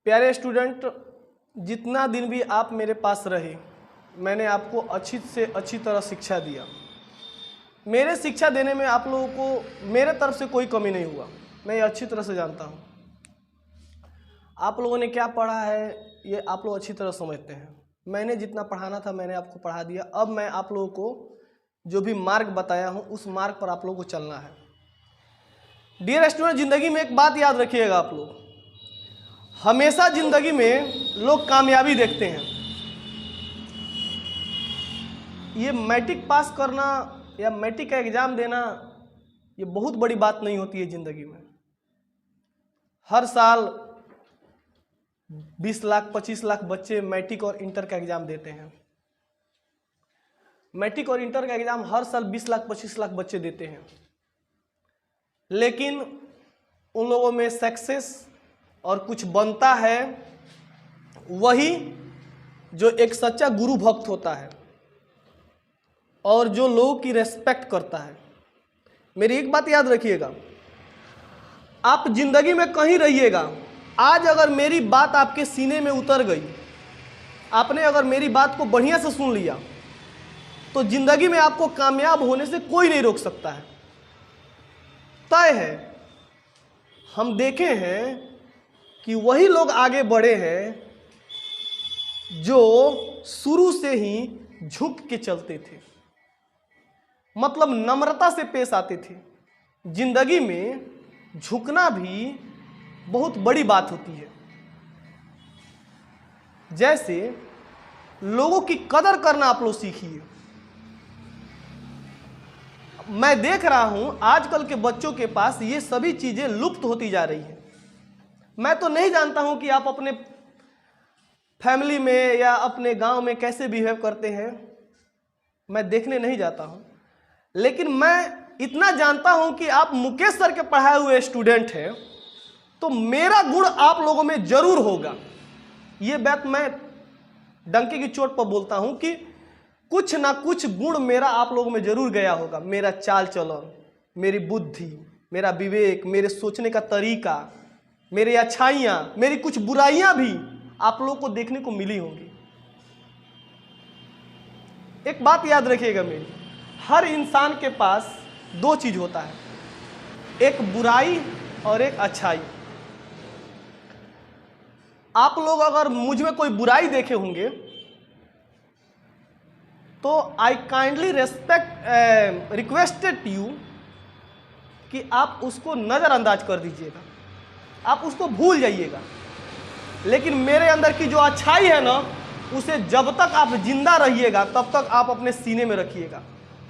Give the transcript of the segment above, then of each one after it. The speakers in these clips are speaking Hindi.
प्यारे स्टूडेंट, जितना दिन भी आप मेरे पास रहे, मैंने आपको अच्छी से अच्छी तरह शिक्षा दिया। मेरे शिक्षा देने में आप लोगों को मेरे तरफ से कोई कमी नहीं हुआ, मैं ये अच्छी तरह से जानता हूँ। आप लोगों ने क्या पढ़ा है ये आप लोग अच्छी तरह समझते हैं। मैंने जितना पढ़ाना था मैंने आपको पढ़ा दिया। अब मैं आप लोगों को जो भी मार्ग बताया हूँ उस मार्ग पर आप लोगों को चलना है। डियर स्टूडेंट, जिंदगी में एक बात याद रखिएगा, आप लोग हमेशा जिंदगी में लोग कामयाबी देखते हैं। ये मैट्रिक पास करना या मैट्रिक का एग्जाम देना ये बहुत बड़ी बात नहीं होती है जिंदगी में। हर साल 20 लाख 25 लाख बच्चे मैट्रिक और इंटर का एग्जाम देते हैं। मैट्रिक और इंटर का एग्जाम हर साल 20 लाख 25 लाख बच्चे देते हैं, लेकिन उन लोगों में सक्सेस और कुछ बनता है वही जो एक सच्चा गुरु भक्त होता है और जो लोगों की रेस्पेक्ट करता है। मेरी एक बात याद रखिएगा, आप जिंदगी में कहीं रहिएगा, आज अगर मेरी बात आपके सीने में उतर गई, आपने अगर मेरी बात को बढ़िया से सुन लिया, तो जिंदगी में आपको कामयाब होने से कोई नहीं रोक सकता है। तय है। हम देखे हैं कि वही लोग आगे बढ़े हैं जो शुरू से ही झुक के चलते थे, मतलब नम्रता से पेश आते थे। जिंदगी में झुकना भी बहुत बड़ी बात होती है। जैसे लोगों की कदर करना आप लोग सीखिए। मैं देख रहा हूं आजकल के बच्चों के पास ये सभी चीजें लुप्त होती जा रही हैं। मैं तो नहीं जानता हूं कि आप अपने फैमिली में या अपने गांव में कैसे बिहेव करते हैं, मैं देखने नहीं जाता हूं, लेकिन मैं इतना जानता हूं कि आप मुकेश सर के पढ़ाए हुए स्टूडेंट हैं, तो मेरा गुण आप लोगों में जरूर होगा। ये बात मैं डंके की चोट पर बोलता हूं कि कुछ ना कुछ गुण मेरा आप लोगों में जरूर गया होगा। मेरा चाल चलन, मेरी बुद्धि, मेरा विवेक, मेरे सोचने का तरीका, मेरी अच्छाइयाँ, मेरी कुछ बुराइयाँ भी आप लोगों को देखने को मिली होंगी। एक बात याद रखिएगा मेरी, हर इंसान के पास दो चीज होता है, एक बुराई और एक अच्छाई। आप लोग अगर मुझ में कोई बुराई देखे होंगे तो आई काइंडली रिक्वेस्टेड यू कि आप उसको नज़रअंदाज कर दीजिएगा, आप उसको भूल जाइएगा। लेकिन मेरे अंदर की जो अच्छाई है ना, उसे जब तक आप जिंदा रहिएगा तब तक आप अपने सीने में रखिएगा।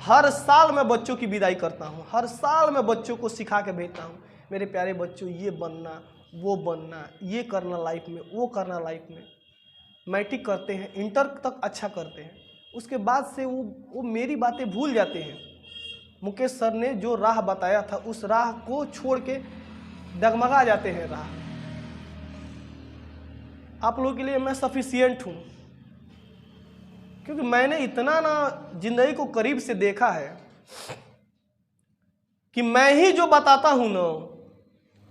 हर साल मैं बच्चों की विदाई करता हूँ, हर साल मैं बच्चों को सिखा के भेजता हूँ, मेरे प्यारे बच्चों ये बनना, वो बनना, ये करना लाइफ में, वो करना लाइफ में। मैट्रिक करते हैं, इंटर तक अच्छा करते हैं, उसके बाद से वो मेरी बातें भूल जाते हैं। मुकेश सर ने जो राह बताया था उस राह को छोड़ के डगमगा जाते हैं राह। आप लोगों के लिए मैं सफिशिएंट हूँ, क्योंकि मैंने इतना ना जिंदगी को करीब से देखा है कि मैं ही जो बताता हूँ ना,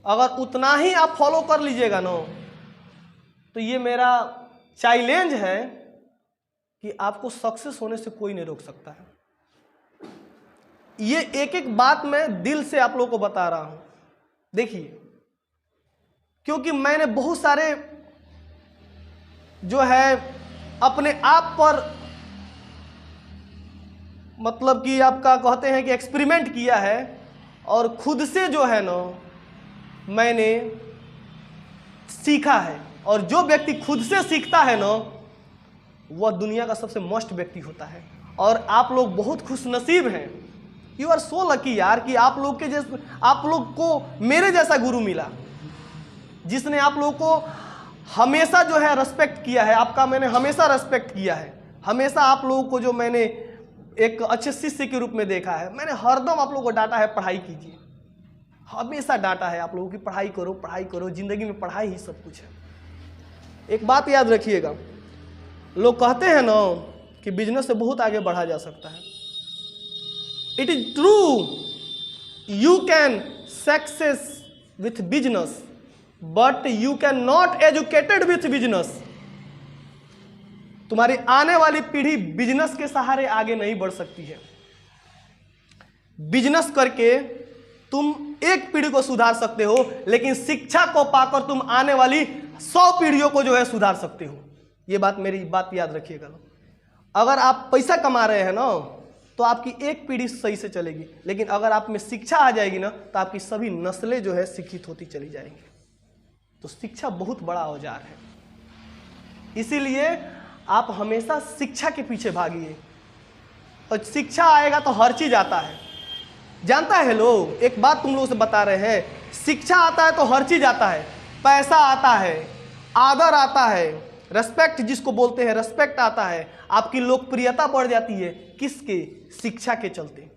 अगर उतना ही आप फॉलो कर लीजिएगा ना, तो ये मेरा चैलेंज है कि आपको सक्सेस होने से कोई नहीं रोक सकता है। ये एक एक बात मैं दिल से आप लोगों को बता रहा हूं। देखिए, क्योंकि मैंने बहुत सारे जो है अपने आप पर, मतलब कि आपका कहते हैं कि एक्सपेरिमेंट किया है, और खुद से जो है ना मैंने सीखा है। और जो व्यक्ति खुद से सीखता है ना, वह दुनिया का सबसे मस्त व्यक्ति होता है। और आप लोग बहुत खुशनसीब हैं, यू आर सो लकी यार, कि आप लोग के जैसे, आप लोग को मेरे जैसा गुरु मिला, जिसने आप लोगों को हमेशा जो है रेस्पेक्ट किया है। आपका मैंने हमेशा रेस्पेक्ट किया है, हमेशा आप लोगों को जो मैंने एक अच्छे शिष्य के रूप में देखा है, मैंने हरदम आप लोगों को डांटा है पढ़ाई कीजिए, हमेशा डांटा है आप लोगों की पढ़ाई करो, पढ़ाई करो। जिंदगी में पढ़ाई ही सब कुछ है। एक बात याद रखिएगा, लोग कहते हैं ना कि बिजनेस से बहुत आगे बढ़ा जा सकता है। It is true, you can success with business, but you can not educated with business. तुम्हारी आने वाली पीढ़ी बिजनेस के सहारे आगे नहीं बढ़ सकती है। बिजनेस करके तुम एक पीढ़ी को सुधार सकते हो, लेकिन शिक्षा को पाकर तुम आने वाली 100 पीढ़ियों को जो है सुधार सकते हो। ये बात, मेरी बात याद रखिएगा। अगर आप पैसा कमा रहे हैं ना, तो आपकी एक पीढ़ी सही से चलेगी, लेकिन अगर आप में शिक्षा आ जाएगी ना, तो आपकी सभी नस्लें जो है शिक्षित होती चली जाएंगी। तो शिक्षा बहुत बड़ा औजार है, इसीलिए आप हमेशा शिक्षा के पीछे भागिए। और शिक्षा आएगा तो हर चीज आता है। जानता है लोग, एक बात तुम लोगों से बता रहे हैं, शिक्षा आता है तो हर चीज आता है। पैसा आता है, आदर आता है, रेस्पेक्ट जिसको बोलते हैं, रेस्पेक्ट आता है। आपकी लोकप्रियता बढ़ जाती है, किसके? शिक्षा के चलते।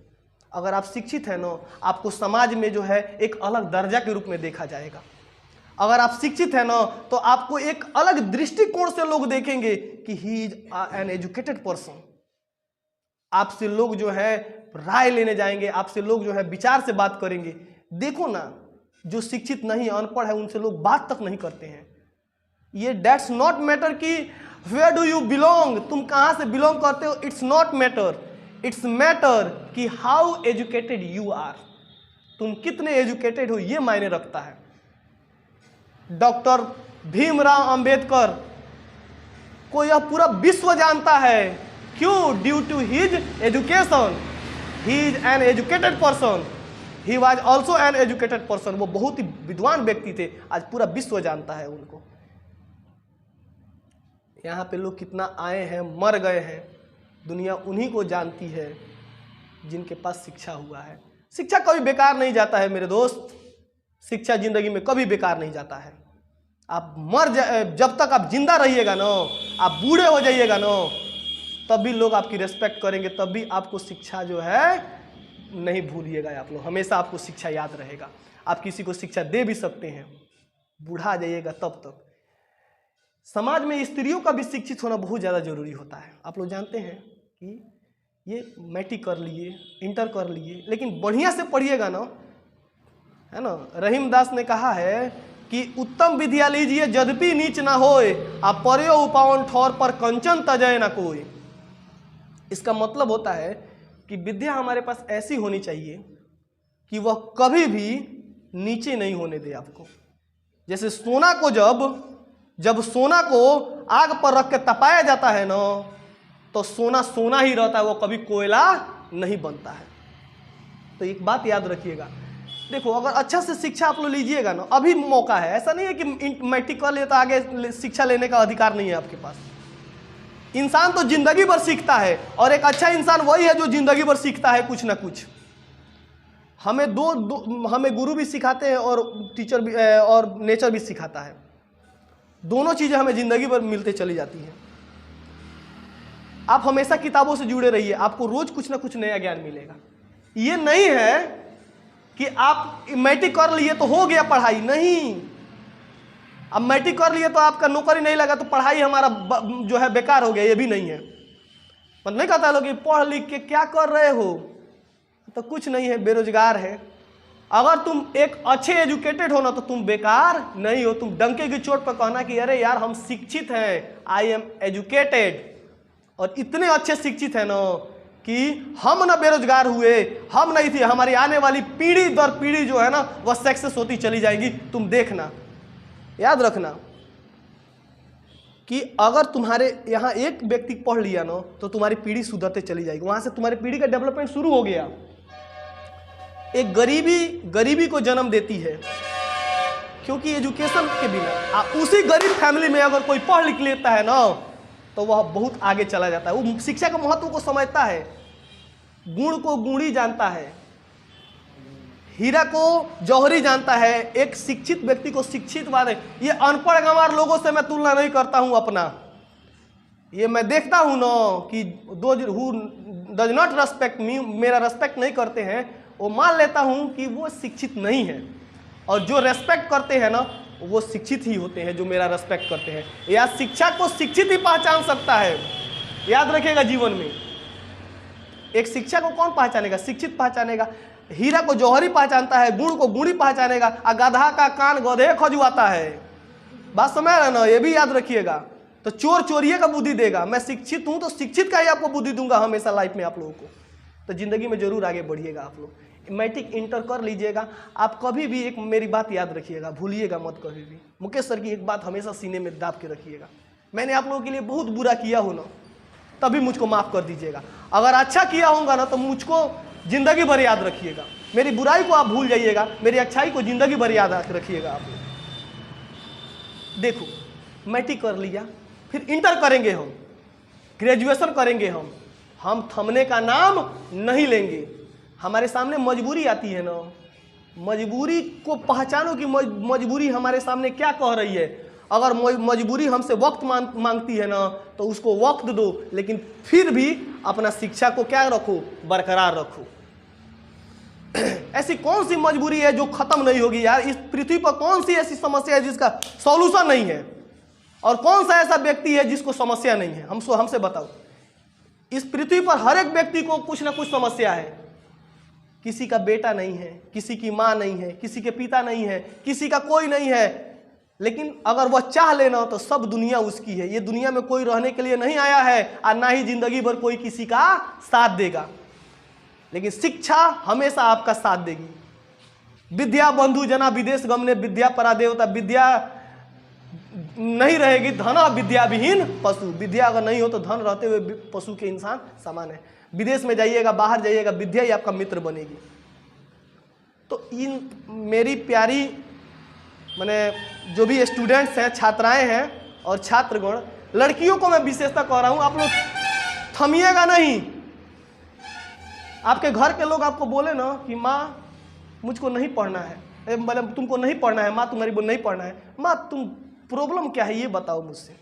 अगर आप शिक्षित हैं ना, आपको समाज में जो है एक अलग दर्जा के रूप में देखा जाएगा। अगर आप शिक्षित हैं ना, तो आपको एक अलग दृष्टिकोण से लोग देखेंगे कि ही इज एन एजुकेटेड पर्सन। आपसे लोग जो है राय लेने जाएंगे, आपसे लोग जो है विचार से बात करेंगे। देखो ना, जो शिक्षित नहीं, अनपढ़ है, उनसे लोग बात तक नहीं करते हैं। ये डेट्स नॉट मैटर कि वेयर डू यू बिलोंग, तुम कहाँ से बिलोंग करते हो, it's not matter. It's matter कि हाउ एजुकेटेड यू आर, तुम कितने एजुकेटेड हो, ये मायने रखता है। डॉक्टर भीमराव अंबेडकर को यह पूरा विश्व जानता है। क्यों? Due to his education. He is an educated person, he was also an educated person. वो बहुत ही विद्वान व्यक्ति थे, आज पूरा विश्व जानता है उनको। यहाँ पे लोग कितना आए हैं, मर गए हैं, दुनिया उन्हीं को जानती है जिनके पास शिक्षा हुआ है। शिक्षा कभी बेकार नहीं जाता है मेरे दोस्त, शिक्षा जिंदगी में कभी बेकार नहीं जाता है। आप जब तक आप जिंदा रहिएगा ना, आप बूढ़े हो जाइएगा ना, तब भी लोग आपकी रेस्पेक्ट करेंगे, तब भी आपको शिक्षा जो है नहीं भूलिएगा। आप लोग हमेशा आपको शिक्षा याद रहेगा। आप किसी को शिक्षा दे भी सकते हैं, बूढ़ा जाइएगा तब तक। समाज में स्त्रियों का भी शिक्षित होना बहुत ज़्यादा जरूरी होता है। आप लोग जानते हैं कि ये मैट्रिक कर लिए, इंटर कर लिए, लेकिन बढ़िया से पढ़िएगा ना, है ना। रहीमदास ने कहा है कि उत्तम विद्या लीजिए यद्यपि नीच ना होए, आप पर्यो उपावन ठौर पर कंचन तजय ना कोई। इसका मतलब होता है कि विद्या हमारे पास ऐसी होनी चाहिए कि वह कभी भी नीचे नहीं होने दे आपको। जैसे सोना को जब सोना को आग पर रख के तपाया जाता है ना, तो सोना सोना ही रहता है, वो कभी कोयला नहीं बनता है। तो एक बात याद रखिएगा, देखो अगर अच्छा से शिक्षा आप लोग लीजिएगा ना, अभी मौका है। ऐसा नहीं है कि मैट्रिक कर लिया तो आगे शिक्षा लेने का अधिकार नहीं है आपके पास। इंसान तो जिंदगी भर सीखता है, और एक अच्छा इंसान वही है जो जिंदगी भर सीखता है कुछ ना कुछ। हमें हमें गुरु भी सिखाते हैं और टीचर भी और नेचर भी सिखाता है। दोनों चीज़ें हमें ज़िंदगी भर मिलते चली जाती हैं। आप हमेशा किताबों से जुड़े रहिए, आपको रोज़ कुछ ना कुछ नया ज्ञान मिलेगा। ये नहीं है कि आप मैट्रिक कर लिए तो हो गया पढ़ाई, नहीं। अब मैट्रिक कर लिए तो आपका नौकरी नहीं लगा तो पढ़ाई हमारा जो है बेकार हो गया, ये भी नहीं है। पर नहीं कहता लोग कि पढ़ लिख के क्या कर रहे हो, तो कुछ नहीं है, बेरोजगार है। अगर तुम एक अच्छे एजुकेटेड हो ना, तो तुम बेकार नहीं हो। तुम डंके की चोट पर कहना कि अरे यार हम शिक्षित हैं, आई एम एजुकेटेड, और इतने अच्छे शिक्षित हैं ना कि हम ना बेरोजगार हुए, हम नहीं थे, हमारी आने वाली पीढ़ी दर पीढ़ी जो है ना वह सक्सेस होती चली जाएगी। तुम देखना, याद रखना कि अगर तुम्हारे यहाँ एक व्यक्ति पढ़ लिया ना, तो तुम्हारी पीढ़ी सुधरते चली जाएगी। वहां से तुम्हारी पीढ़ी का डेवलपमेंट शुरू हो गया। एक गरीबी को जन्म देती है, क्योंकि एजुकेशन के बिना उसी गरीब फैमिली में अगर कोई पढ़ लिख लेता है ना, तो वह बहुत आगे चला जाता है। वो शिक्षा के महत्व को समझता है, गुण को गुणी जानता है, हीरा को जौहरी जानता है। एक शिक्षित व्यक्ति को शिक्षित बात है। ये अनपढ़ गंवार लोगों से मैं तुलना नहीं करता हूं अपना। ये मैं देखता हूं ना कि those who does not respect मी, मेरा रेस्पेक्ट नहीं करते हैं, वो मान लेता हूं कि वो शिक्षित नहीं है। और जो रेस्पेक्ट करते हैं ना, वो शिक्षित ही होते हैं जो मेरा रेस्पेक्ट करते हैं। या शिक्षा को शिक्षित ही पहचान सकता है, याद रखिएगा। जीवन में एक शिक्षा को कौन पहचानेगा? शिक्षित पहचानेगा। हीरा को जौहरी पहचानता है, गुण को गुणी पहचानेगा, और गधा का कान गधे खजुआता है। बात समझ रहे ना, ये भी याद रखिएगा। तो चोर चोरिये का बुद्धि देगा। मैं शिक्षित हूं तो शिक्षित का ही आपको बुद्धि दूंगा हमेशा लाइफ में आप लोगों को। तो जिंदगी में जरूर आगे बढ़िएगा आप लोग। मैट्रिक इंटर कर लीजिएगा। आप कभी भी एक मेरी बात याद रखिएगा, भूलिएगा मत कभी भी। मुकेश सर की एक बात हमेशा सीने में दाब के रखिएगा, मैंने आप लोगों के लिए बहुत बुरा किया हो ना, तभी मुझको माफ़ कर दीजिएगा। अगर अच्छा किया होगा ना तो मुझको जिंदगी भर याद रखिएगा। मेरी बुराई को आप भूल जाइएगा, मेरी अच्छाई को जिंदगी भर याद रखिएगा आप लोग। देखो, मैट्रिक कर लिया, फिर इंटर करेंगे, हम ग्रेजुएशन करेंगे, हम थमने का नाम नहीं लेंगे। हमारे सामने मजबूरी आती है ना, मजबूरी को पहचानो कि मजबूरी हमारे सामने क्या कह रही है। अगर मजबूरी हमसे वक्त मांगती है ना तो उसको वक्त दो, लेकिन फिर भी अपना शिक्षा को क्या रखो, बरकरार रखो। ऐसी कौन सी मजबूरी है जो खत्म नहीं होगी यार? इस पृथ्वी पर कौन सी ऐसी समस्या है जिसका सॉल्यूशन नहीं है? और कौन सा ऐसा व्यक्ति है जिसको समस्या नहीं है? हमसे बताओ। इस पृथ्वी पर हर एक व्यक्ति को कुछ ना कुछ समस्या है। किसी का बेटा नहीं है, किसी की माँ नहीं है, किसी के पिता नहीं है, किसी का कोई नहीं है, लेकिन अगर वह चाह लेना तो सब दुनिया उसकी है। ये दुनिया में कोई रहने के लिए नहीं आया है और ना ही जिंदगी भर कोई किसी का साथ देगा, लेकिन शिक्षा हमेशा आपका साथ देगी। विद्या बंधु जना विदेश गमने, विद्या परादेवता। विद्या नहीं रहेगी, धन विद्या विहीन पशु। विद्या अगर नहीं हो तो धन रहते हुए पशु के इंसान समान है। विदेश में जाइएगा, बाहर जाइएगा, विद्या ही आपका मित्र बनेगी। तो इन मेरी प्यारी मैंने जो भी स्टूडेंट्स हैं, छात्राएं हैं और छात्रगण, लड़कियों को मैं विशेषता कह रहा हूं, आप लोग थमिएगा नहीं। आपके घर के लोग आपको बोले ना कि माँ मुझको नहीं पढ़ना है, मतलब तुमको नहीं पढ़ना है, माँ तुम्हारी बोल नहीं पढ़ना है, माँ तुम प्रॉब्लम क्या है ये बताओ मुझसे,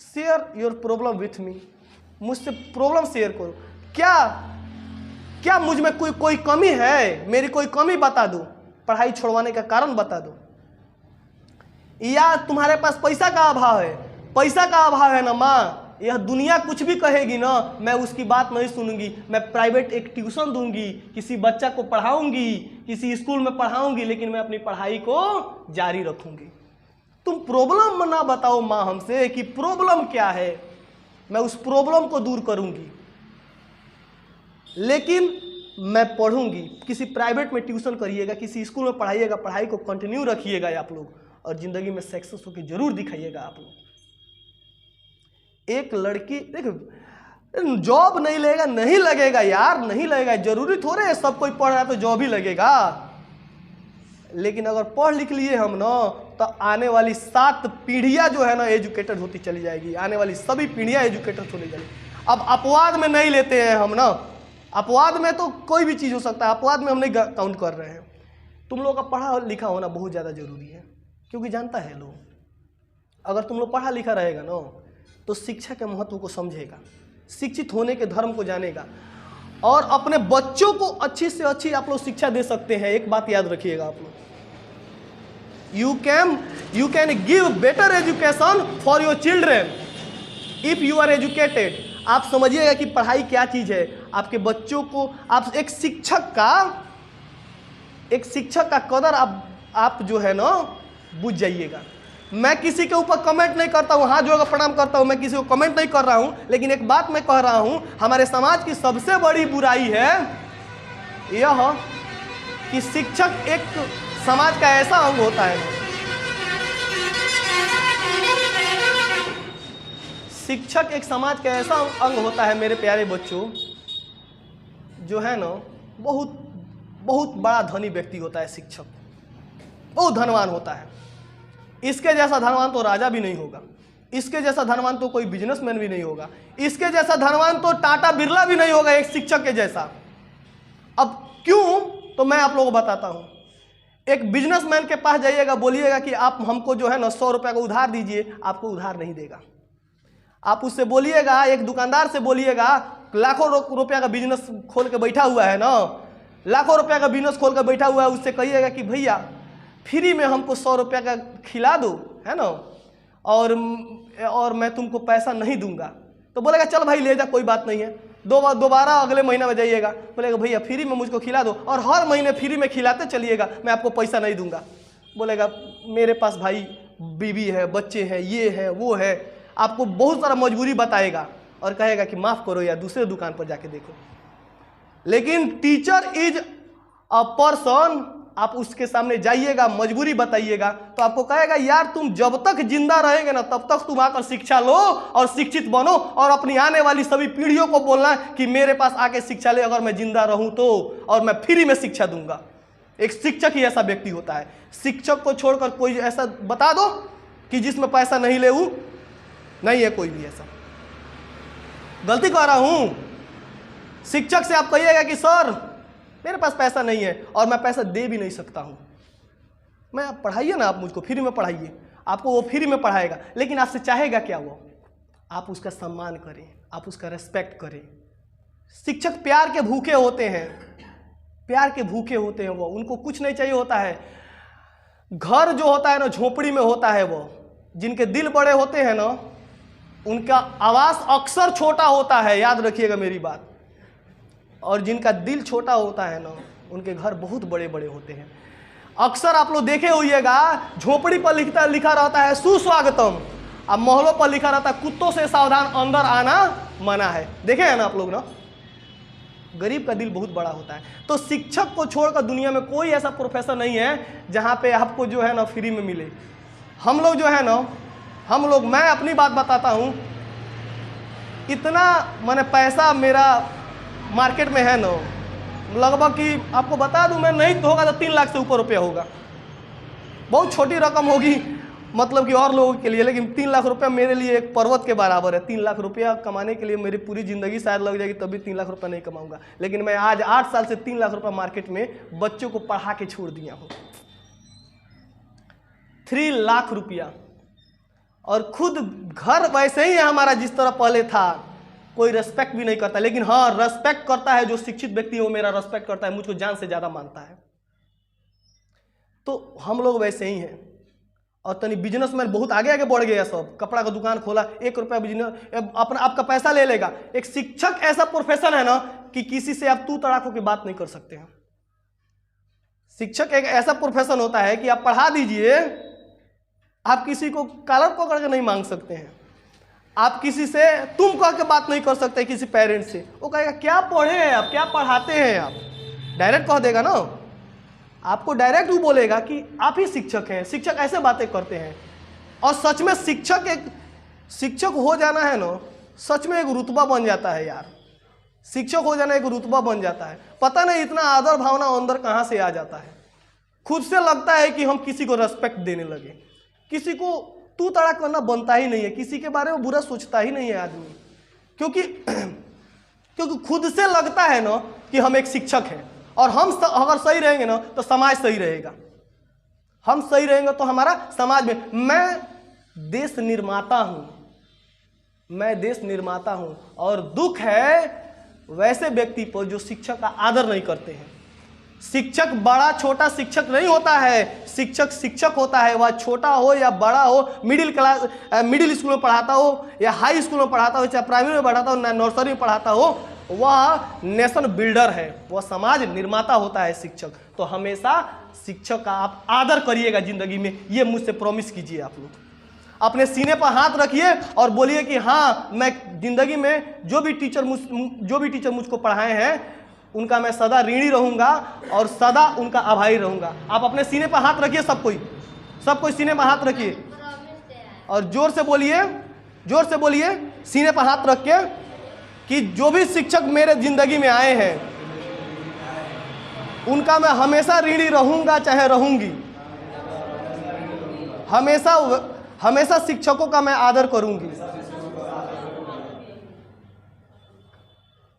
share your problem with me, मुझसे प्रॉब्लम शेयर करो। क्या मुझ में कोई कमी है? मेरी कोई कमी बता दो, पढ़ाई छोड़वाने का कारण बता दो। या तुम्हारे पास पैसा का अभाव है? पैसा का अभाव है ना माँ, यह दुनिया कुछ भी कहेगी ना, मैं उसकी बात नहीं सुनूंगी। मैं प्राइवेट एक ट्यूशन दूंगी, किसी बच्चा को पढ़ाऊंगी, किसी स्कूल में पढ़ाऊंगी, लेकिन मैं अपनी पढ़ाई को जारी रखूंगी। तुम प्रॉब्लम ना बताओ माँ हमसे कि प्रॉब्लम क्या है, मैं उस प्रॉब्लम को दूर करूंगी, लेकिन मैं पढ़ूंगी। किसी प्राइवेट में ट्यूशन करिएगा, किसी स्कूल में पढ़ाइएगा, पढ़ाई को कंटिन्यू रखिएगा आप लोग, और जिंदगी में सक्सेस होकर जरूर दिखाइएगा आप लोग। एक लड़की देखो, जॉब नहीं लगेगा, नहीं लगेगा यार, नहीं लगेगा, जरूरी थोड़े है सब कोई पढ़ रहा है तो जॉब ही लगेगा। लेकिन अगर पढ़ लिख लिए हम ना तो आने वाली 7 पीढ़ियां जो है ना एजुकेटेड होती चली जाएगी, आने वाली सभी पीढ़ियां एजुकेटेड होने जाएगी। अब अपवाद में नहीं लेते हैं हम ना, अपवाद में तो कोई भी चीज़ हो सकता है, अपवाद में हम नहीं काउंट कर रहे हैं। तुम लोग का पढ़ा लिखा होना बहुत ज़्यादा जरूरी है, क्योंकि जानता है लोग, अगर तुम लोग पढ़ा लिखा रहेगा ना तो शिक्षा के महत्व को समझेगा, शिक्षित होने के धर्म को जानेगा, और अपने बच्चों को अच्छी से अच्छी आप लोग शिक्षा दे सकते हैं। एक बात याद रखिएगा आप लोग, you can give better education for your children if you are educated. आप समझिएगा कि पढ़ाई क्या चीज़ है। आपके बच्चों को आप एक शिक्षक का कदर आप जो है ना बुझ जाइएगा। मैं किसी के ऊपर कमेंट नहीं करता हूँ, हाथ जोड़कर प्रणाम करता हूँ, मैं किसी को कमेंट नहीं कर रहा हूँ, लेकिन एक बात मैं कह रहा हूँ, हमारे समाज की सबसे बड़ी बुराई है यह कि शिक्षक एक समाज का ऐसा अंग होता है, शिक्षक एक समाज का ऐसा अंग होता है मेरे प्यारे बच्चों, जो है ना बहुत बहुत बड़ा धनी व्यक्ति होता है। शिक्षक बहुत धनवान होता है। इसके जैसा धनवान तो राजा भी नहीं होगा, इसके जैसा धनवान तो कोई बिजनेसमैन भी नहीं होगा, इसके जैसा धनवान तो टाटा बिरला भी नहीं होगा एक शिक्षक के जैसा। अब क्यों, तो मैं आप लोगों को बताता हूं। एक बिजनेसमैन के पास जाइएगा, बोलिएगा कि आप हमको जो है ना 100 रुपये का उधार दीजिए, आपको उधार नहीं देगा। आप उससे बोलिएगा, एक दुकानदार से बोलिएगा, लाखों रुपया का बिजनेस खोल के बैठा हुआ है ना, लाखों रुपया का बिजनेस खोल के बैठा हुआ है, उससे कहिएगा कि भैया फ्री में हमको 100 रुपया का खिला दो, है ना, और मैं तुमको पैसा नहीं दूंगा। तो बोलेगा चल भाई ले जा, कोई बात नहीं है। दोबारा अगले महीने में जाइएगा, बोलेगा भैया फ्री में मुझको खिला दो, और हर महीने फ्री में खिलाते चलिएगा, मैं आपको पैसा नहीं दूंगा। बोलेगा मेरे पास भाई बीवी है, बच्चे हैं, ये है वो है, आपको बहुत सारा मजबूरी बताएगा और कहेगा कि माफ़ करो या दूसरे दुकान पर जाके देखो। लेकिन टीचर इज अ पर्सन, आप उसके सामने जाइएगा, मजबूरी बताइएगा तो आपको कहेगा यार तुम जब तक जिंदा रहेंगे ना तब तक तुम आकर शिक्षा लो और शिक्षित बनो, और अपनी आने वाली सभी पीढ़ियों को बोलना कि मेरे पास आके शिक्षा ले, अगर मैं जिंदा रहूं तो, और मैं फ्री में शिक्षा दूंगा। एक शिक्षक ही ऐसा व्यक्ति होता है। शिक्षक को छोड़कर कोई ऐसा बता दो कि जिसमें पैसा नहीं ले, नहीं है कोई भी ऐसा। गलती कर रहा हूं? शिक्षक से आप कहिएगा कि सर मेरे पास पैसा नहीं है और मैं पैसा दे भी नहीं सकता हूं, मैं आप पढ़ाइए ना, आप मुझको फ्री में पढ़ाइए, आपको वो फ्री में पढ़ाएगा। लेकिन आपसे चाहेगा क्या? वो आप उसका सम्मान करें, आप उसका रेस्पेक्ट करें। शिक्षक प्यार के भूखे होते हैं, प्यार के भूखे होते हैं वो, उनको कुछ नहीं चाहिए होता है। घर जो होता है ना झोपड़ी में होता है, वो जिनके दिल बड़े होते हैं ना उनका आवास अक्सर छोटा होता है, याद रखिएगा मेरी बात। और जिनका दिल छोटा होता है ना उनके घर बहुत बड़े बड़े होते हैं। अक्सर आप लोग देखे होइएगा झोपड़ी पर लिखा रहता है सुस्वागतम, अब महलों पर लिखा रहता है कुत्तों से सावधान, अंदर आना मना है। देखे हैं ना आप लोग ना, गरीब का दिल बहुत बड़ा होता है। तो शिक्षक को छोड़कर दुनिया में कोई ऐसा प्रोफेशन नहीं है जहाँ पे आपको जो है ना फ्री में मिले। हम लोग जो है ना, मैं अपनी बात बताता हूँ, इतना मैंने पैसा मेरा मार्केट में है ना, लगभग कि आपको बता दूं मैं, नहीं तो होगा तो 3 लाख से ऊपर रुपया होगा। बहुत छोटी रकम होगी मतलब कि और लोगों के लिए, लेकिन 3 लाख रुपया मेरे लिए एक पर्वत के बराबर है। 3 लाख रुपया कमाने के लिए मेरी पूरी ज़िंदगी शायद लग जाएगी, तभी 3 लाख रुपया नहीं कमाऊंगा। लेकिन मैं आज 8 साल से 3 लाख रुपया मार्केट में बच्चों को पढ़ा के छोड़ दिया हूँ। 3 लाख रुपया, और खुद घर वैसे ही है हमारा जिस तरह पहले था, कोई रेस्पेक्ट भी नहीं करता। लेकिन हाँ, रेस्पेक्ट करता है जो शिक्षित व्यक्ति है, वो मेरा रेस्पेक्ट करता है, मुझको जान से ज़्यादा मानता है। तो हम लोग वैसे ही हैं। और तनी बिजनेस में बहुत आगे आगे बढ़ गया, सब कपड़ा का दुकान खोला, 1 रुपया बिजनेस, अपना आपका पैसा ले लेगा। एक शिक्षक ऐसा प्रोफेशन है ना कि किसी से आप तू तड़ाक होकर बात नहीं कर सकते हैं। शिक्षक एक ऐसा प्रोफेशन होता है कि आप पढ़ा दीजिए, आप किसी को कॉलर पकड़ के नहीं मांग सकते हैं, आप किसी से तुम कह के बात नहीं कर सकते, किसी पेरेंट्स से। वो कहेगा क्या पढ़े हैं आप, क्या पढ़ाते हैं आप, डायरेक्ट कह देगा ना, आपको डायरेक्ट वो बोलेगा कि आप ही शिक्षक हैं। शिक्षक ऐसे बातें करते हैं। और सच में शिक्षक हो जाना है ना, सच में एक रुतबा बन जाता है यार। शिक्षक हो जाना एक रुतबा बन जाता है। पता नहीं इतना आदर भावना अंदर कहाँ से आ जाता है। खुद से लगता है कि हम किसी को रेस्पेक्ट देने लगे, किसी को तू तड़ा करना बनता ही नहीं है, किसी के बारे में बुरा सोचता ही नहीं है आदमी, क्योंकि खुद से लगता है ना कि हम एक शिक्षक हैं, और हम अगर सही रहेंगे ना तो समाज सही रहेगा। हम सही रहेंगे तो हमारा समाज में, मैं देश निर्माता हूं, और दुख है वैसे व्यक्ति पर जो शिक्षक का आदर नहीं करते हैं। शिक्षक बड़ा छोटा शिक्षक नहीं होता है, शिक्षक होता है, वह छोटा हो या बड़ा हो, मिडिल स्कूल में पढ़ाता हो या हाई स्कूल में पढ़ाता हो, चाहे प्राइमरी में पढ़ाता हो, नर्सरी में पढ़ाता हो, वह नेशन बिल्डर है, वह समाज निर्माता होता है शिक्षक। तो हमेशा शिक्षक का आप आदर करिएगा जिंदगी में, ये मुझसे प्रॉमिस कीजिए। आप लोग अपने सीने पर हाथ रखिए और बोलिए कि हाँ, मैं जिंदगी में जो भी टीचर मुझको पढ़ाए हैं उनका मैं सदा ऋणी रहूंगा और सदा उनका आभारी रहूंगा। आप अपने सीने पर हाथ रखिए, सब कोई सीने पर हाथ रखिए और जोर से बोलिए सीने पर हाथ रख के कि जो भी शिक्षक मेरे जिंदगी में आए हैं उनका मैं हमेशा ऋणी रहूंगा, चाहे रहूंगी। हमेशा शिक्षकों का मैं आदर करूंगी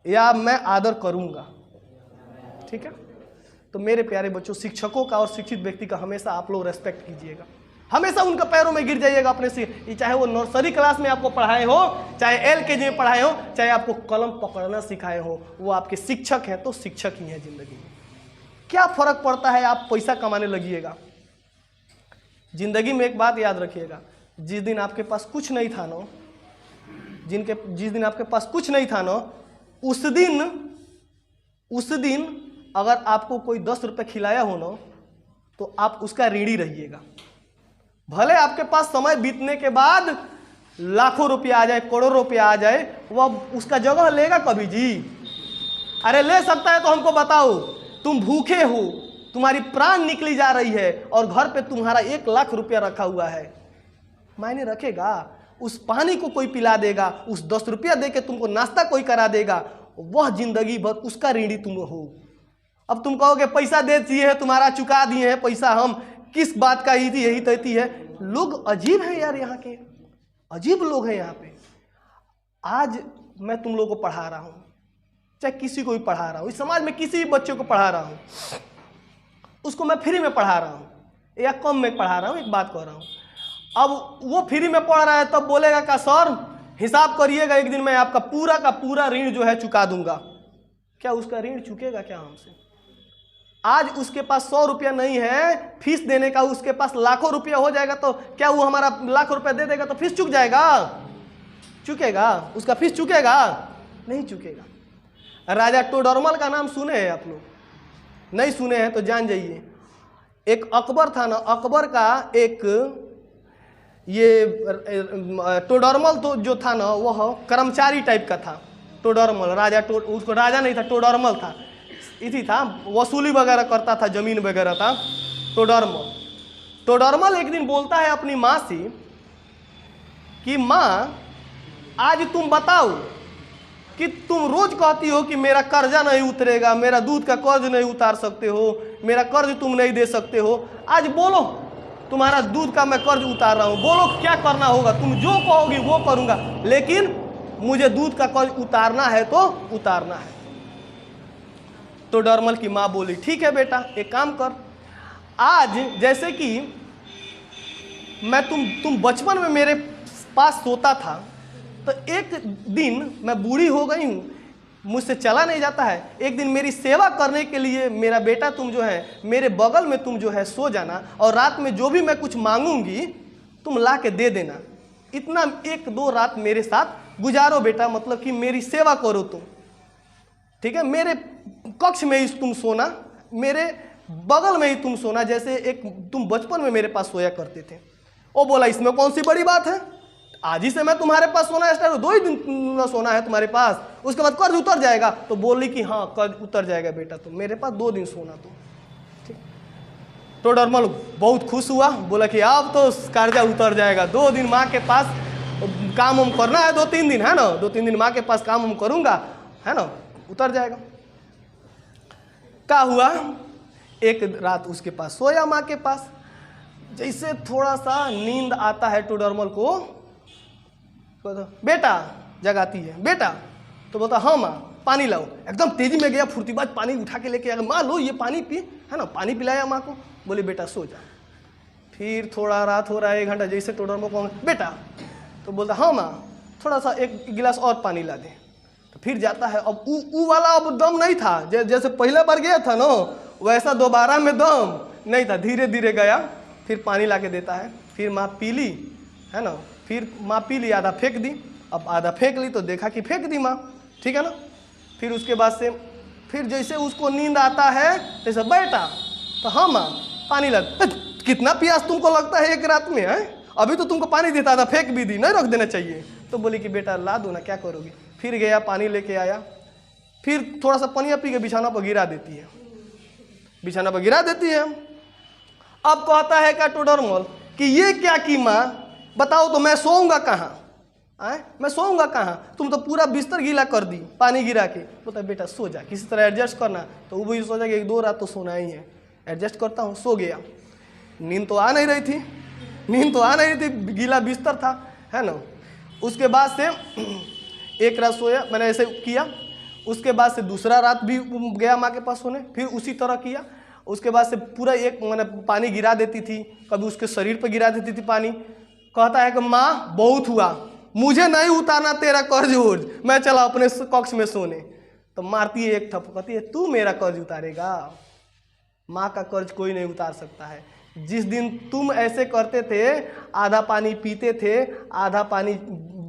या मैं आदर करूंगा। ठीक है? तो मेरे प्यारे बच्चों, शिक्षकों का और शिक्षित व्यक्ति का हमेशा आप लोग रेस्पेक्ट कीजिएगा, हमेशा उनका पैरों में गिर जाइएगा अपने से। चाहे वो नर्सरी क्लास में आपको पढ़ाए हो, चाहे LKG में पढ़ाए हो, चाहे आपको कलम पकड़ना सिखाए हो, वो आपके शिक्षक हैं तो शिक्षक ही हैं जिंदगी में। क्या फर्क पड़ता है आप पैसा कमाने लगिएगा। जिंदगी में एक बात याद रखिएगा, जिस दिन आपके पास कुछ नहीं था ना, उस दिन अगर आपको कोई 10 रुपये खिलाया हो ना, तो आप उसका ऋणी रहिएगा। भले आपके पास समय बीतने के बाद लाखों रुपया आ जाए, करोड़ों रुपया आ जाए, वह उसका जगह लेगा कभी जी? अरे ले सकता है तो हमको बताओ। तुम भूखे हो, तुम्हारी प्राण निकली जा रही है और घर पे तुम्हारा 1 लाख रुपया रखा हुआ है, मायने रखेगा? उस पानी को कोई पिला देगा, उस 10 रुपया दे के तुमको नाश्ता कोई करा देगा, वह जिंदगी भर उसका ऋणी तुम हो। अब तुम कहोगे पैसा दे दिए है, तुम्हारा चुका दिए हैं पैसा, हम किस बात का यही तैती है। लोग अजीब हैं यार, यहाँ के अजीब लोग हैं यहाँ पे। आज मैं तुम लोगों को पढ़ा रहा हूँ, चाहे किसी को भी पढ़ा रहा हूँ, इस समाज में किसी भी बच्चे को पढ़ा रहा हूँ, उसको मैं फ्री में पढ़ा रहा हूँ या कम में पढ़ा रहा हूँ, एक बात कह रहा हूँ। अब वो फ्री में पढ़ रहा है, तब बोलेगा का सर हिसाब करिएगा, एक दिन मैं आपका पूरा का पूरा ऋण जो है चुका दूंगा। क्या उसका ऋण चुकेगा क्या हमसे? आज उसके पास 100 रुपया नहीं है फीस देने का, उसके पास लाखों रुपया हो जाएगा, तो क्या वो हमारा लाख रुपया दे देगा तो फीस चुक जाएगा? चुकेगा? उसका फीस चुकेगा? नहीं चुकेगा। राजा टोडरमल का नाम सुने हैं आप लोग? नहीं सुने हैं तो जान जाइए। एक अकबर था ना, अकबर का एक ये टोडरमल तो जो था ना, वह कर्मचारी टाइप का था। टोडरमल राजा, उसको राजा नहीं था, टोडरमल था, इसी था, वसूली वगैरह करता था, जमीन वगैरह था टोडरमल एक दिन बोलता है अपनी माँ से कि माँ, आज तुम बताओ कि तुम रोज कहती हो कि मेरा कर्जा नहीं उतरेगा, मेरा दूध का कर्ज नहीं उतार सकते हो, मेरा कर्ज तुम नहीं दे सकते हो, आज बोलो तुम्हारा दूध का मैं कर्ज उतार रहा हूँ, बोलो क्या करना होगा, तुम जो कहोगी वो करूँगा, लेकिन मुझे दूध का कर्ज उतारना है तो उतारना है। तो टोडरमल की माँ बोली ठीक है बेटा, एक काम कर, आज जैसे कि मैं तुम बचपन में मेरे पास सोता था, तो एक दिन मैं बूढ़ी हो गई हूँ, मुझसे चला नहीं जाता है, एक दिन मेरी सेवा करने के लिए मेरा बेटा तुम जो है मेरे बगल में तुम जो है सो जाना, और रात में जो भी मैं कुछ मांगूंगी तुम ला के दे देना। इतना 1-2 रात मेरे साथ गुजारो बेटा, मतलब कि मेरी सेवा करो तुम, ठीक है? मेरे कक्ष में ही तुम सोना, मेरे बगल में ही तुम सोना, जैसे एक तुम बचपन में मेरे पास सोया करते थे। वो बोला इसमें कौन सी बड़ी बात है, आज ही से मैं तुम्हारे पास सोना स्टार्ट, 2 ही दिन सोना है तुम्हारे पास, उसके बाद कर्ज उतर जाएगा। तो बोली कि हाँ कर्ज उतर जाएगा बेटा, तुम मेरे पास 2 दिन सोना तुम, ठीक। तो टोडरमल बहुत खुश हुआ, बोला कि अब तो कर्जा उतर जाएगा, 2 दिन माँ के पास काम हम करना है, 2-3 दिन है ना, 2-3 दिन माँ के पास काम हम करूँगा, है ना, उतर जाएगा। क्या हुआ, एक रात उसके पास सोया माँ के पास, जैसे थोड़ा सा नींद आता है टोडरमल को, बेटा जगाती है, बेटा, तो बोलता हाँ माँ पानी लाओ, एकदम तेजी में गया, फुर्तीबाज पानी उठा के लेके आया, माँ लो ये पानी पी, है ना, पानी पिलाया माँ को, बोले बेटा सो जा। फिर थोड़ा रात हो रहा है, 1 घंटा, जैसे टोडरमल को बेटा, तो बोलता हाँ माँ थोड़ा सा 1 गिलास और पानी ला दे। तो फिर जाता है, अब ऊ वाला अब दम नहीं था, जैसे पहला बार गया था ना, वैसा दोबारा में दम नहीं था, धीरे धीरे गया, फिर पानी ला के देता है, फिर माँ पी ली, है ना, फिर माँ पी ली, आधा फेंक दी, अब आधा फेंक ली तो देखा कि फेंक दी माँ, ठीक है ना। फिर उसके बाद से फिर जैसे उसको नींद आता है, जैसे बेटा, तो हाँ माँ पानी ला, कितना प्यास तुमको लगता है 1 रात में, है अभी तो तुमको पानी देता था, फेंक भी दी, नहीं रख देना चाहिए। तो बोली कि बेटा ला दो ना, क्या करोगी। फिर गया पानी लेके आया, फिर थोड़ा सा पानी पी के बिछाना पर गिरा देती है, बिछाना पर गिरा देती है। अब कहता है क्या टोडरमल कि ये क्या की माँ, बताओ तो मैं सोऊंगा कहाँ, मैं सोऊंगा कहाँ, तुम तो पूरा बिस्तर गीला कर दी पानी गिरा के। बोलता बेटा सो जा, किसी तरह एडजस्ट करना। तो वो भी सोचा कि 1-2 रात तो सोना ही है, एडजस्ट करता हूँ, सो गया। नींद तो आ नहीं रही थी, नींद तो आ नहीं रही थी, गीला बिस्तर था, है ना। उसके बाद से 1 रात सोया, मैंने ऐसे किया, उसके बाद से दूसरा रात भी गया माँ के पास सोने, फिर उसी तरह किया। उसके बाद से पूरा मैंने पानी गिरा देती थी, कभी उसके शरीर पर गिरा देती थी पानी। कहता है कि माँ बहुत हुआ, मुझे नहीं उतारना तेरा कर्ज वर्ज, मैं चला अपने कक्ष में सोने। तो मारती है एक थप्पड़, कहती है तू मेरा कर्ज उतारेगा। माँ का कर्ज कोई नहीं उतार सकता है। जिस दिन तुम ऐसे करते थे, आधा पानी पीते थे, आधा पानी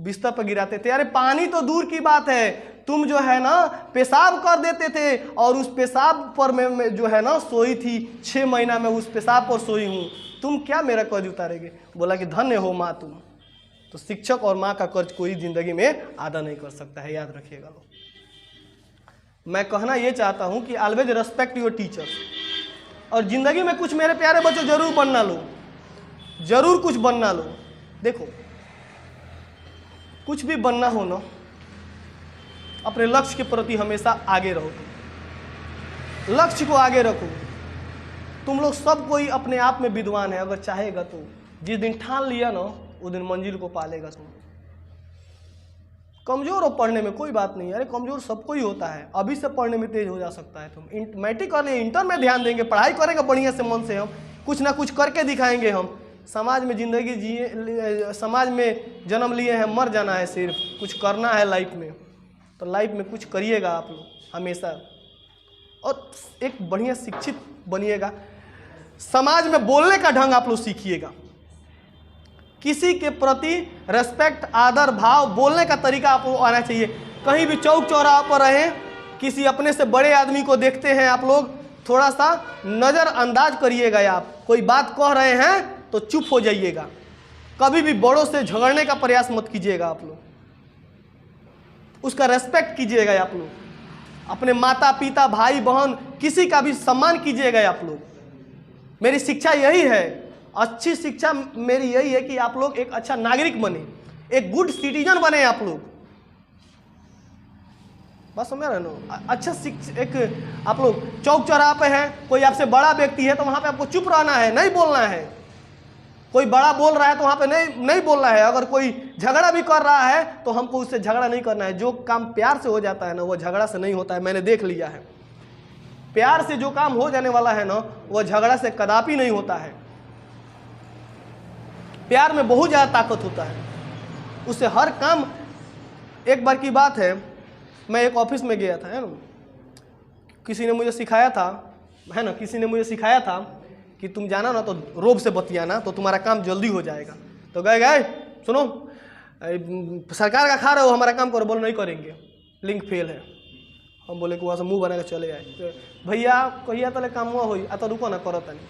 बिस्तर पर गिराते थे, अरे पानी तो दूर की बात है, तुम जो है ना पेशाब कर देते थे और उस पेशाब पर मैं जो है ना सोई थी, 6 महीना में उस पेशाब पर सोई हूँ, तुम क्या मेरा कर्ज उतारेगे? बोला कि धन्य हो माँ तुम। तो शिक्षक और माँ का कर्ज कोई जिंदगी में अदा नहीं कर सकता है, याद रखिएगा लोग। मैं कहना ये चाहता हूँ कि ऑलवेज रेस्पेक्ट योर टीचर्स। और ज़िंदगी में कुछ मेरे प्यारे बच्चों जरूर बनना लो, जरूर कुछ बनना लो। देखो कुछ भी बनना हो ना, अपने लक्ष्य के प्रति हमेशा आगे रहो, लक्ष्य को आगे रखो। तुम लोग सब कोई अपने आप में विद्वान है, अगर चाहेगा तो जिस दिन ठान लिया ना उस दिन मंजिल को पालेगा। तुम कमजोर हो पढ़ने में कोई बात नहीं, अरे कमजोर सबको ही होता है, अभी से पढ़ने में तेज हो जा सकता है। तुम मैट्रिक करने इंटर में ध्यान देंगे, पढ़ाई करेंगे बढ़िया से मन से, हम कुछ ना कुछ करके दिखाएंगे। हम समाज में ज़िंदगी जिए, समाज में जन्म लिए हैं, मर जाना है, सिर्फ कुछ करना है लाइफ में। तो लाइफ में कुछ करिएगा आप लोग हमेशा, और एक बढ़िया शिक्षित बनिएगा। समाज में बोलने का ढंग आप लोग सीखिएगा, किसी के प्रति रेस्पेक्ट, आदर भाव, बोलने का तरीका आपको आना चाहिए। कहीं भी चौक चौराहा पर रहें, किसी अपने से बड़े आदमी को देखते हैं आप लोग, थोड़ा सा नज़रअंदाज करिएगा। आप कोई बात कह रहे हैं तो चुप हो जाइएगा, कभी भी बड़ों से झगड़ने का प्रयास मत कीजिएगा। आप लोग उसका रेस्पेक्ट कीजिएगा। आप लोग अपने माता पिता, भाई बहन, किसी का भी सम्मान कीजिएगा। आप लोग, मेरी शिक्षा यही है, अच्छी शिक्षा मेरी यही है कि आप लोग एक अच्छा नागरिक बने, एक गुड सिटीजन बने। आप लोग बस समझ रहे ना, अच्छा शिक्षा। एक आप लोग चौक चौराहा पे हैं, कोई आपसे बड़ा व्यक्ति है तो वहां पे आपको चुप रहना है, नहीं बोलना है। कोई बड़ा बोल रहा है तो वहां पे नहीं बोलना है। अगर कोई झगड़ा भी कर रहा है तो हमको उससे झगड़ा नहीं करना है। जो काम प्यार से हो जाता है ना वो झगड़ा से नहीं होता है, मैंने देख लिया है। प्यार से जो काम हो जाने वाला है ना वो झगड़ा से कदापि नहीं होता है। प्यार में बहुत ज़्यादा ताकत होता है, उससे हर काम। एक बार की बात है, मैं एक ऑफिस में गया था, है ना, किसी ने मुझे सिखाया था, है ना, किसी ने मुझे सिखाया था कि तुम जाना ना तो रोब से बतियाना तो तुम्हारा काम जल्दी हो जाएगा। तो गए सुनो, सरकार का खा रहे हो, हमारा काम करो। बोलो नहीं करेंगे, लिंक फेल है। हम बोले कि वहाँ से मुँह बना के चले आए। तो भैया कहिया तले काम हुआ हो, तो रुको ना, करो तनी।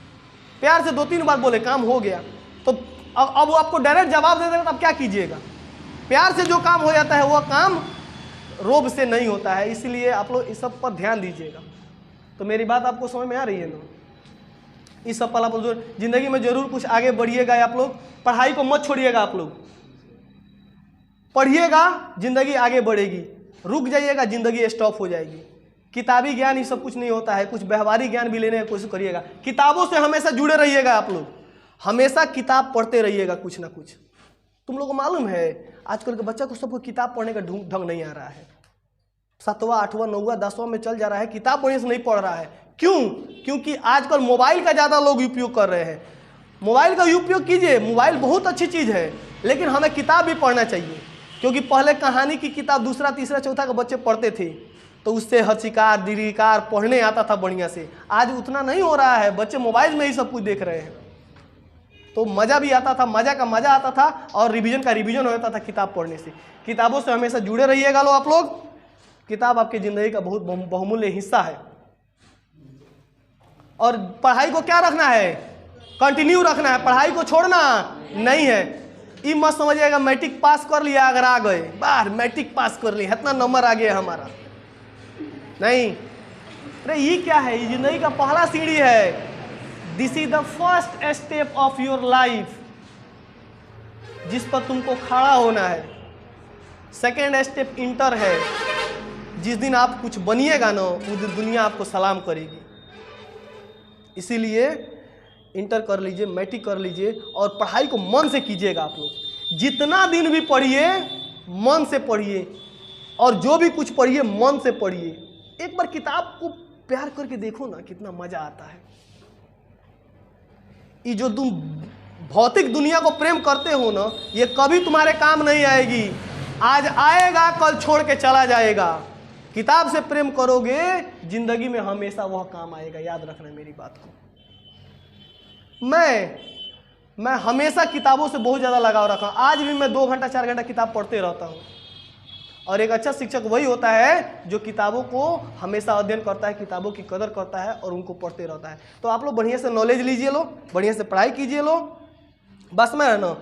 प्यार से 2-3 बार बोले, काम हो गया। तो अब वो आपको डायरेक्ट जवाब दे देगा तो आप क्या कीजिएगा? प्यार से जो काम हो जाता है वो काम रोब से नहीं होता है। इसलिए आप लोग इस सब पर ध्यान दीजिएगा। तो मेरी बात आपको समझ में आ रही है ना? इस सब पर आप लोग जिंदगी में जरूर कुछ आगे बढ़िएगा। आप लोग पढ़ाई को मत छोड़िएगा, आप लोग पढ़िएगा, जिंदगी आगे बढ़ेगी। रुक जाइएगा, जिंदगी स्टॉप हो जाएगी। किताबी ज्ञान ही सब कुछ नहीं होता है, कुछ व्यवहारिक ज्ञान भी लेने की कोशिश करिएगा। किताबों से हमेशा जुड़े रहिएगा। आप लोग हमेशा किताब पढ़ते रहिएगा, कुछ ना कुछ। तुम लोगों को मालूम है आजकल के बच्चा को सबको किताब पढ़ने का ढंग नहीं आ रहा है। 7वां 8वां 9वां 10वां में चल जा रहा है, किताब बढ़िया से नहीं पढ़ रहा है। क्यों? क्योंकि आजकल मोबाइल का ज़्यादा लोग उपयोग कर रहे हैं। मोबाइल का उपयोग कीजिए, मोबाइल बहुत अच्छी चीज़ है, लेकिन हमें किताब भी पढ़ना चाहिए। क्योंकि पहले कहानी की किताब 2रा 3रा 4था के बच्चे पढ़ते थे तो उससे हर्षिकार दीर्घिकार पढ़ने आता था बढ़िया से। आज उतना नहीं हो रहा है, बच्चे मोबाइल में ही सब कुछ देख रहे हैं। तो मज़ा भी आता था, मज़ा का मज़ा आता था, और रिवीजन का रिवीजन हो जाता था किताब पढ़ने से। किताबों से हमेशा जुड़े रहिएगा लो आप लोग। किताब आपकी ज़िंदगी का बहुत बहुमूल्य हिस्सा है। और पढ़ाई को क्या रखना है? कंटिन्यू रखना है, पढ़ाई को छोड़ना नहीं है। ये मत समझिएगा मैट्रिक पास कर लिया अगर आ गए बाहर, मैट्रिक पास कर लिया इतना नंबर आ गया हमारा, नहीं। अरे ये क्या है? ये जिंदगी का पहला सीढ़ी है। This is the first step of your life, जिस पर तुमको खड़ा होना है। सेकेंड स्टेप इंटर है, जिस दिन आप कुछ बनिएगा ना उस दिन दुनिया आपको सलाम करेगी। इसीलिए इंटर कर लीजिए, मैट्रिक कर लीजिए, और पढ़ाई को मन से कीजिएगा। आप लोग जितना दिन भी पढ़िए मन से पढ़िए, और जो भी कुछ पढ़िए मन से पढ़िए। एक बार किताब को प्यार करके देखो ना, कितना मजा आता है। ये जो तुम भौतिक दुनिया को प्रेम करते हो ना, ये कभी तुम्हारे काम नहीं आएगी। आज आएगा, कल छोड़ के चला जाएगा। किताब से प्रेम करोगे, जिंदगी में हमेशा वह काम आएगा। याद रखना मेरी बात को। मैं हमेशा किताबों से बहुत ज़्यादा लगाव रखा हूँ। आज भी मैं 2 घंटा 4 घंटा किताब पढ़ते रहता हूँ, और एक अच्छा शिक्षक वही होता है जो किताबों को हमेशा अध्ययन करता है, किताबों की कदर करता है और उनको पढ़ते रहता है। तो आप लोग बढ़िया से नॉलेज लीजिए, लो बढ़िया से पढ़ाई कीजिए, लो बस में रहना।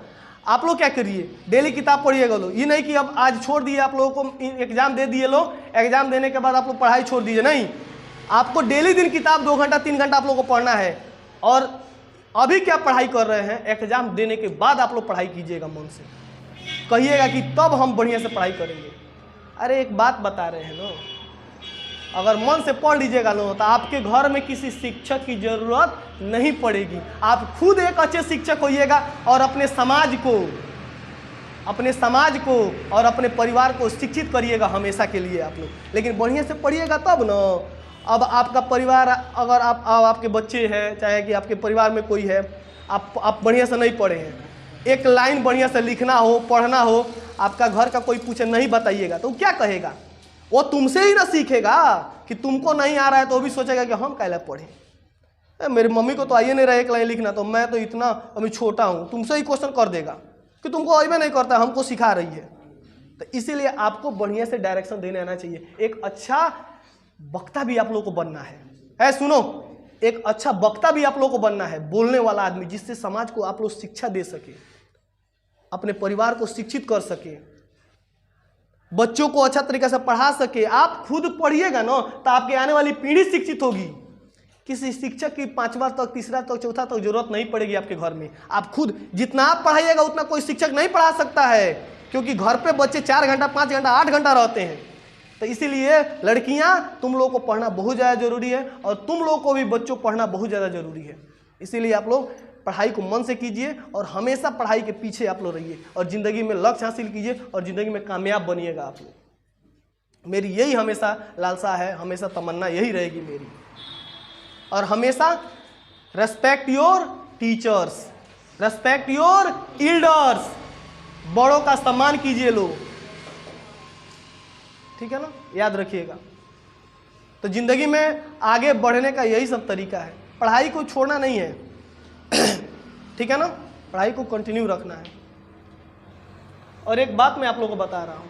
आप लोग क्या करिए, डेली किताब पढ़िएगा लो। ये नहीं कि अब आज छोड़ दिए, आप लोगों को एग्जाम दे दिए, लो एग्जाम देने के बाद आप लोग पढ़ाई छोड़ दीजिए, नहीं। आपको डेली दिन किताब 2 घंटा 3 घंटा आप लोगों को पढ़ना है। और अभी क्या पढ़ाई कर रहे हैं, एग्जाम देने के बाद आप लोग पढ़ाई कीजिएगा मन से, कहिएगा कि तब हम बढ़िया से पढ़ाई करेंगे। अरे एक बात बता रहे हैं लो, अगर मन से पढ़ लीजिएगा लो तो आपके घर में किसी शिक्षक की जरूरत नहीं पड़ेगी। आप खुद एक अच्छे शिक्षक होइएगा और अपने समाज को और अपने परिवार को शिक्षित करिएगा हमेशा के लिए आप लोग। लेकिन बढ़िया से पढ़िएगा तब ना। अब आपका परिवार, अगर आपके बच्चे हैं, चाहे कि आपके परिवार में कोई है, आप बढ़िया से नहीं पढ़े हैं, एक लाइन बढ़िया से लिखना हो, पढ़ना हो, आपका घर का कोई पूछे नहीं बताइएगा तो क्या कहेगा? वो तुमसे ही ना सीखेगा कि तुमको नहीं आ रहा है, तो वो भी सोचेगा कि हम कैसे पढ़े, मेरी मम्मी को तो आइए नहीं रहा एक लाइन लिखना, तो मैं तो इतना अभी छोटा हूँ, तुमसे ही क्वेश्चन कर देगा कि तुमको आइए नहीं करता, हमको सिखा रही है। तो इसीलिए आपको बढ़िया से डायरेक्शन देने आना चाहिए। एक अच्छा वक्ता भी आप लोगों को बनना है। सुनो, एक अच्छा वक्ता भी आप लोगों को बनना है, बोलने वाला आदमी, जिससे समाज को आप लोग शिक्षा दे सके, अपने परिवार को शिक्षित कर सके, बच्चों को अच्छा तरीके से पढ़ा सके। आप खुद पढ़िएगा ना तो आपकी आने वाली पीढ़ी शिक्षित होगी। किसी शिक्षक की 5वां तक, 3रा तक, 4था तक जरूरत नहीं पड़ेगी आपके घर में। आप खुद जितना आप पढ़ाइएगा उतना कोई शिक्षक नहीं पढ़ा सकता है, क्योंकि घर पे बच्चे 4 घंटा, 5 घंटा, 8 घंटा रहते हैं। तो इसीलिए लड़कियां, तुम लोगों को पढ़ना बहुत ज़्यादा जरूरी है और तुम लोगों को भी बच्चों पढ़ना बहुत ज़्यादा जरूरी है। इसीलिए आप लोग पढ़ाई को मन से कीजिए और हमेशा पढ़ाई के पीछे आप लोग रहिए और ज़िंदगी में लक्ष्य हासिल कीजिए और ज़िंदगी में कामयाब बनिएगा आप लोग। मेरी यही हमेशा लालसा है, हमेशा तमन्ना यही रहेगी मेरी। और हमेशा respect your teachers, respect your elders, बड़ों का सम्मान कीजिए लोग, ठीक है ना, याद रखिएगा। तो ज़िंदगी में आगे बढ़ने का यही सब तरीका है, पढ़ाई को छोड़ना नहीं है, ठीक है ना, पढ़ाई को कंटिन्यू रखना है। और एक बात मैं आप लोगों को बता रहा हूँ,